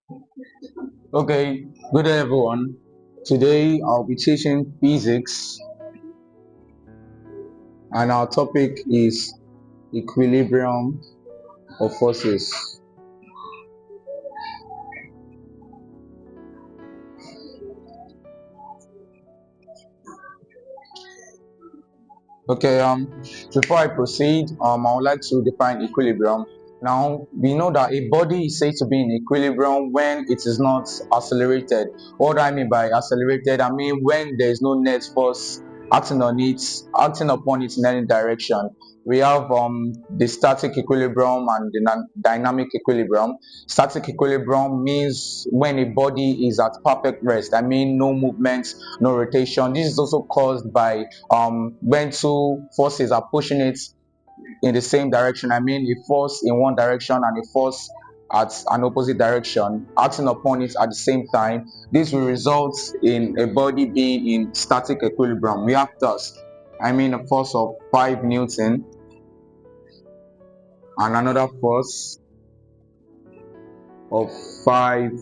Okay, good day everyone. Today I'll be teaching physics and our topic is equilibrium of forces. Okay, before I proceed, I would like to define equilibrium. Now, we know that a body is said to be in equilibrium when it is not accelerated. What do I mean by accelerated? I mean when there is no net force acting upon it in any direction. We have the static equilibrium and the dynamic equilibrium. Static equilibrium means when a body is at perfect rest. I mean no movement, no rotation. This is also caused by when two forces are pushing it in the same direction. I mean a force in one direction and a force at an opposite direction acting upon it at the same time. This will result in a body being in static equilibrium. We have thus, I mean a force of 5 Newton and another force of 5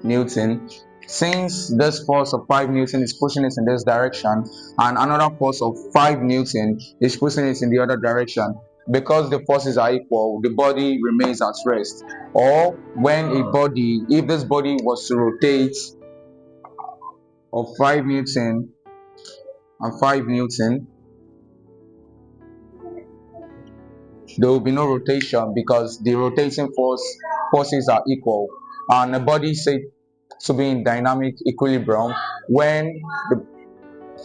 Newton. Since this force of 5 Newton is pushing it in this direction and another force of 5 Newton is pushing it in the other direction, because the forces are equal, the body remains at rest. Or when a body, if this body was to rotate of 5 Newton and 5 Newton, there will be no rotation because the rotating forces are equal. And a body is said to be in dynamic equilibrium when the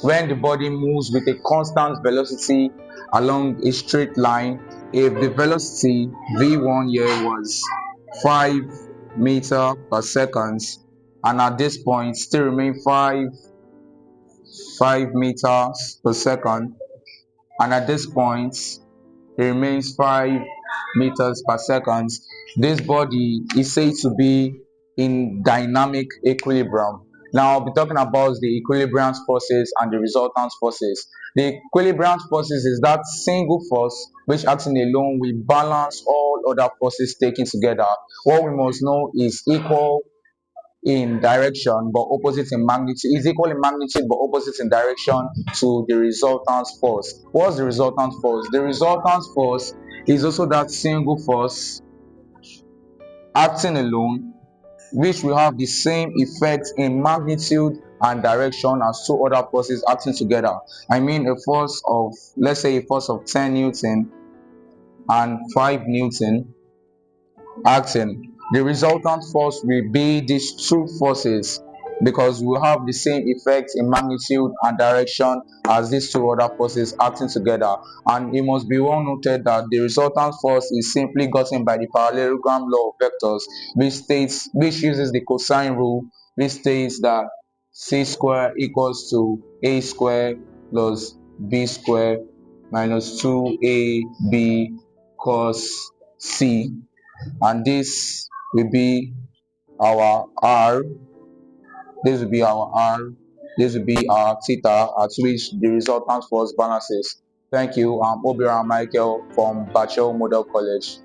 when the body moves with a constant velocity along a straight line. If the velocity v1 here was 5 meter per second, and at this point still remain 5 meters per second, and at this point it remains 5 meters per second, this body is said to be in dynamic equilibrium. Now I'll be talking about the equilibrium forces and the resultant forces. The equilibrium forces is that single force which acting alone will balance all other forces taken together. What we must know is equal in direction but opposite in magnitude, is equal in magnitude but opposite in direction to the resultant force. What's the resultant force? The resultant force is also that single force acting alone which will have the same effect in magnitude and direction as two other forces acting together. I mean a force of, let's say a force of 10 Newton and 5 Newton acting. The resultant force will be these two forces because we have the same effect in magnitude and direction as these two other forces acting together. And it must be well noted that the resultant force is simply gotten by the parallelogram law of vectors, which uses the cosine rule, which states that c square equals to a square plus b square minus 2ab cos c, and this will be our r, this will be our r, this will be our theta at which the resultant force balances. Thank you. I'm OBIORA Michael from Bachel Model College.